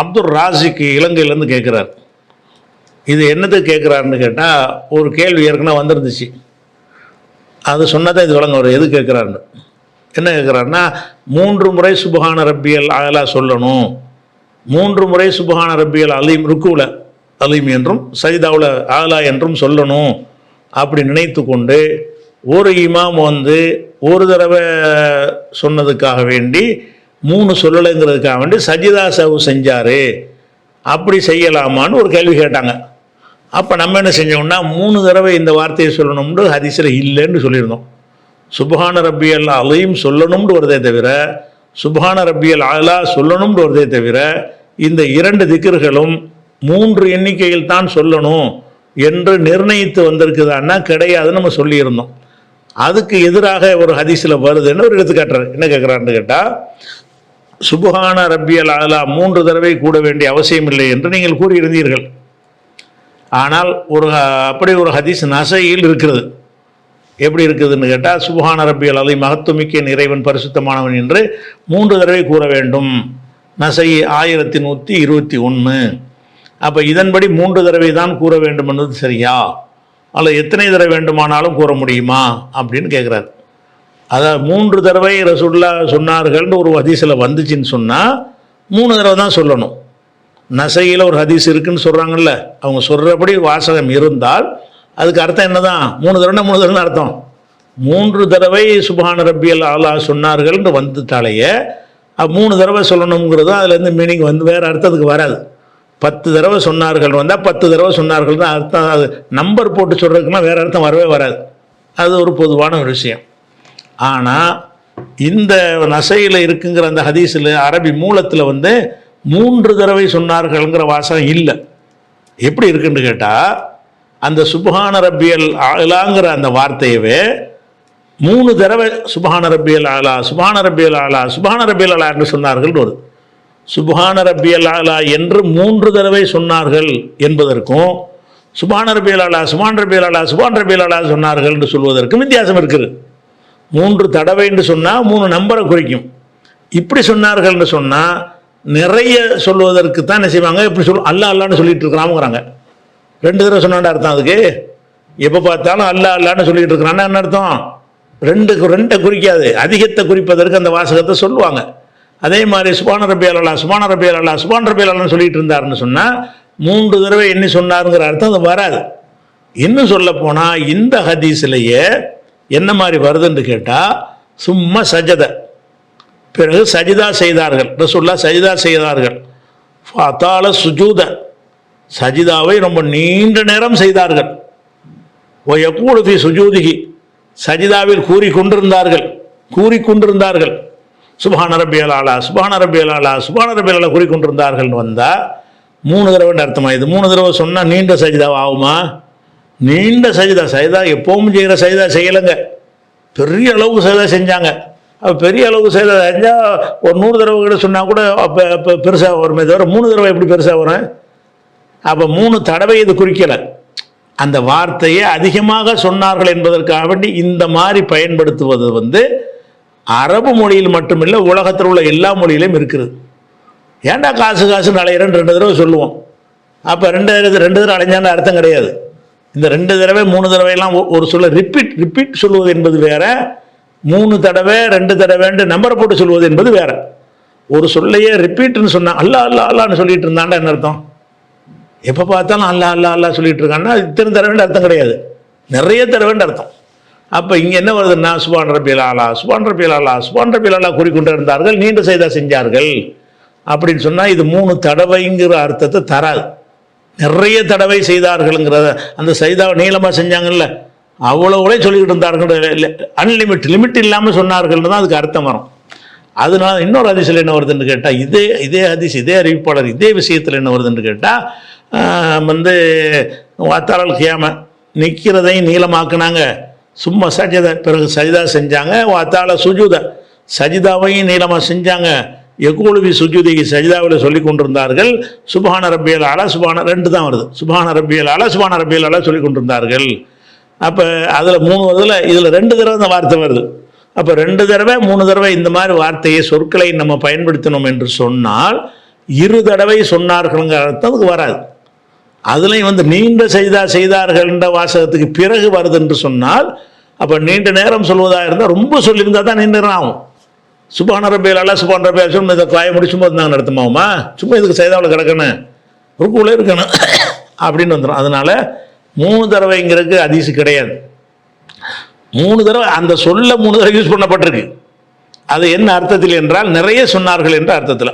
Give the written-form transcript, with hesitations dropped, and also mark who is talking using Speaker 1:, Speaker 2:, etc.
Speaker 1: அப்துல் ராசிக்கு இலங்கையிலேருந்து கேட்குறார். இது என்னதுக்கு கேட்குறாருன்னு கேட்டால், ஒரு கேள்வி ஏற்கனவே வந்துருந்துச்சு, அது சொன்னதான் இது விளங்க வரும் எது கேட்குறாருன்னு. என்ன கேட்குறாருன்னா, 3 முறை சுப்ஹான ரப்பியல் அலா சொல்லணும், 3 முறை சுப்ஹான ரப்பியல் அலீம் ருக்குவில் அலீம் என்றும் சஜிதாவில் ஆலா என்றும் சொல்லணும் அப்படி நினைத்து கொண்டு ஒரு இமாம் ஒரு தடவை சொன்னதுக்காக வேண்டி 3 சொல்லலைங்கிறதுக்காக வேண்டி சஜிதா சவு செஞ்சார், அப்படி செய்யலாமான்னு ஒரு கேள்வி கேட்டாங்க. அப்போ நம்ம என்ன செஞ்சோம்னா, 3 தடவை இந்த வார்த்தையை சொல்லணும்னு ஹதீஸில் இல்லைன்னு சொல்லியிருந்தோம். சுப்ஹான ரப்பியல் அலீம் சொல்லணும்னு வருதே தவிர, சுப்ஹான ரப்பியல் அலா சொல்லணும்னு வருதே தவிர, இந்த 2 திக்ர்களும் 3 எண்ணிக்கையில் தான் சொல்லணும் என்று நிர்ணயித்து வந்திருக்குதான்னா கிடையாதுன்னு நம்ம சொல்லியிருந்தோம். அதுக்கு எதிராக ஒரு ஹதீஸில் வருதுன்னு ஒரு எடுத்துக்காட்டுறாரு. என்ன கேட்குறான்னு கேட்டால், சுப்ஹான ரப்பியல் அலா 3 தடவை கூட வேண்டிய அவசியம் இல்லை என்று நீங்கள் கூறியிருந்தீர்கள். ஆனால் அப்படி ஒரு ஹதீஸ் நசையில் இருக்கிறது. எப்படி இருக்குதுன்னு கேட்டால், சுப்ஹான ரப்பியல் அலீம் மகத்துமிக்க இறைவன் பரிசுத்தமானவன் என்று 3 தடவை கூற வேண்டும். நசை 1121. அப்போ இதன்படி 3 தடவை தான் கூற வேண்டும் என்பது சரியா, அல்ல எத்தனை தடவை வேண்டுமானாலும் கூற முடியுமா அப்படின்னு கேட்குறாரு. அதாவது 3 தடவை ரசூலுல்லாஹ் சொன்னார்கள்னு ஒரு ஹதீஸில் வந்துச்சுன்னு சொன்னால் 3 தடவை தான் சொல்லணும். நசையில் ஒரு ஹதீஸ் இருக்குன்னு சொல்கிறாங்கல்ல, அவங்க சொல்கிறபடி வாசகம் இருந்தால் அதுக்கு அர்த்தம் என்ன தான்? 3 தடவை 3 தடவை அர்த்தம். 3 தடவை சுப்ஹான ரப்பியல் அலா சொன்னார்கள்னு வந்துட்டாலேயே 3 தடவை சொல்லணுங்கிறது அதுலேருந்து மீனிங் வேறு அர்த்தத்துக்கு வராது. 10 தடவை சொன்னார்கள் வந்தால் 10 தடவை சொன்னார்கள் தான் அர்த்தம். அது நம்பர் போட்டு சொல்கிறதுக்குன்னா வேறு அர்த்தம் வரவே வராது. அது ஒரு பொதுவான ஒரு விஷயம். ஆனால் இந்த நசையில் இருக்குங்கிற அந்த ஹதீஸில் அரபி மூலத்தில் 3 தடவை சொன்னார்கள்ங்கிற வாசகம் இல்லை. எப்படி இருக்குன்னு கேட்டால், அந்த சுப்ஹான ரப்பியல் அலாங்கிற அந்த வார்த்தையவே 3 தடவை சுப்ஹான ரப்பியல் அலா சுப்ஹான ரப்பியல் அலா சுப்ஹான ரப்பியல் அலா என்று சொன்னார்கள் ஒரு சுப்ஹான ரப்பியல் அலா என்று 3 தடவை சொன்னார்கள் என்பதற்கும் சுப்ஹான ரப்பியல் அலா சுப்ஹான ரப்பியல் அலா சுப்ஹான ரப்பியல் அலா சொன்னார்கள் என்று சொல்வதற்கும் வித்தியாசம் இருக்குது. 3 தடவை என்று சொன்னால் 3 நம்பரை குறிக்கும். இப்படி சொன்னார்கள் என்று சொன்னால் நிறைய சொல்வதற்கு தான் என்ன செய்வாங்க, இப்படி அல்லா அல்லான்னு சொல்லிட்டு இருக்கிறாங்கிறாங்க. 2 தடவை சொன்னாண்டா அர்த்தம் அதுக்கு? எப்போ பார்த்தாலும் அல்லா அல்லான்னு சொல்லிட்டு இருக்கிறான்னா என்ன அர்த்தம்? 2 குறிக்காது, அதிகத்தை குறிப்பதற்கு அந்த வாசகத்தை சொல்லுவாங்க. அதே மாதிரி சுப்ஹான ரப்பியல் அலா சுப்ஹான ரப்பியல் அலா சுப்ஹான ரப்பியல் அலான்னு சொல்லிட்டு இருந்தாருன்னு சொன்னால் 3 தடவை எண்ணி சொன்னாருங்கிற அர்த்தம் அது வராது. இன்னும் சொல்ல போனால் இந்த ஹதீஸ்லேயே என்ன மாதிரி வருதுன்னு கேட்டால், சும்மா சஜத, பிறகு சஜிதா செய்தார்கள், ரசூலுல்லாஹ் சஜிதா செய்தார்கள், ஃபதால சுஜூத, சஜிதாவை ரொம்ப நீண்ட நேரம் செய்தார்கள், ஓ யகூலு ஃபி சுஜூதிஹி, சஜிதாவில் கூறிக்கொண்டிருந்தார்கள், சுப்ஹான ரப்பியல் அலா சுப்ஹான ரப்பியல் அலா சுப்ஹான ரப்பியல் அலா கூறிக்கொண்டிருந்தார்கள்னு வந்தால் 3 தடவை அர்த்தமா? இது 3 தடவை சொன்னால் நீண்ட சஜிதாவை ஆகுமா? நீண்ட சஜிதா எப்பவும் செய்கிற சஜிதா செய்யலைங்க, பெரிய அளவுக்கு சஜிதா செஞ்சாங்க. அப்போ பெரிய அளவுக்கு சஜிதா செஞ்சால் ஒரு 100 தடவை கூட சொன்னால் கூட அப்போ பெருசாக வருமே தவிர 3 தடவை எப்படி பெருசாக வரும்? அப்போ 3 தடவை இது குறிக்கலை. அந்த வார்த்தையை அதிகமாக சொன்னார்கள் என்பதற்காக வேண்டி இந்த மாதிரி பயன்படுத்துவது அரபு மொழியில் மட்டுமில்லை, உலகத்தில் உள்ள எல்லா மொழியிலையும் இருக்கிறது. ஏன்டா காசு அலையிறன்னு 2 தடவை சொல்லுவோம். அப்போ 2 தடவை அலைஞ்சான்னு அர்த்தம் கிடையாது. இந்த 2 தடவை 3 தடவையெல்லாம் ஒரு சொல்ல ரிப்பீட் சொல்லுவது என்பது வேற, 3 தடவை 2 தடவைன்னு நம்பரை போட்டு சொல்வது என்பது வேற. ஒரு சொல்லையே ரிப்பீட்னு சொன்னா அல்லா அல்லா அல்லான்னு சொல்லிட்டு இருந்தாண்டா என்ன அர்த்தம்? எப்போ பார்த்தாலும் அல்லா அல்லா அல்லா சொல்லிட்டு இருக்கான்னா இத்தனை தடவைன்னு அர்த்தம் கிடையாது, நிறைய தடவைன்னு அர்த்தம். அப்போ இங்கே என்ன வருதுன்னா, சுப்ஹான ரப்பியல் அலா சுப்ஹான ரப்பியல் அலா சுப்ஹான ரப்பியல் அலா கூறிக்கொண்டு இருந்தார்கள், நீண்ட சஜிதா செஞ்சார்கள் அப்படின்னு சொன்னால் இது 3 தடவைங்கிற அர்த்தத்தை தராது. நிறைய தடவை செய்தார்கள்ங்கிறத, அந்த சஜிதாவை நீளமாக செஞ்சாங்கல்ல அவ்வளோவே சொல்லிக்கிட்டு இருந்தார்கள், லிமிட் இல்லாமல் சொன்னார்கள்னு தான் அதுக்கு அர்த்தம் வரும். அதனால இன்னொரு ஹதீஸில் என்ன வருதுன்னு கேட்டால், இதே ஹதீஸ் இதே அறிவிப்பாளர் இதே விஷயத்தில் என்ன வருதுன்னு கேட்டால், வாத்தாளல் கியாம நிற்கிறதையும் நீளமாக்குனாங்க, சும்மா சஜித, பிறகு சஜிதா செஞ்சாங்க, வாத்தாள சுஜூத, சஜிதாவையும் நீளமாக செஞ்சாங்க, யகூலு சுஜூதி, சஜிதாவில் சொல்லி கொண்டிருந்தார்கள், சுப்ஹான ரப்பியல் அலா சுப்ஹான 2 தான் வருது, சுப்ஹான ரப்பியல் அலா சுப்ஹான ரப்பியல் அலா சொல்லி கொண்டிருந்தார்கள். அப்போ அதில் 3 வருதுல, இதில் 2 தடவை அந்த வார்த்தை வருது, அப்போ 2 தடவை 3 தடவை இந்த மாதிரி வார்த்தையை சொற்களை நம்ம பயன்படுத்தினோம் என்று சொன்னால் 2 தடவை சொன்னார்கள்ங்கிற அர்த்தம் அதுக்கு வராது. அதுலேயும் நீண்ட செய்தார்கள் என்ற வாசகத்துக்கு பிறகு வருது என்று சொன்னால் அப்போ நீண்ட நேரம் சொல்வதாக இருந்தால் ரொம்ப சொல்லியிருந்தால் தான் நீண்ட நேரம் ஆகும். சுபான ரபியல் சுபான் ரபியல் சொல்லி இதை காய முடிச்சும் போது நாங்கள் நடத்துமாவுமா, சும்மா இதுக்கு செய்தாவில் கிடக்கணும் ருக்குள்ளே இருக்கணும் அப்படின்னு வந்துடும். அதனால் 3 தடவைங்கிறதுக்கு ஹதீஸ் கிடையாது. 3 தடவை அந்த சொல்ல 3 தடவை யூஸ் பண்ணப்பட்டிருக்கு. அது என்ன அர்த்தத்தில் என்றால் நிறைய சொன்னார்கள் என்ற அர்த்தத்தில்.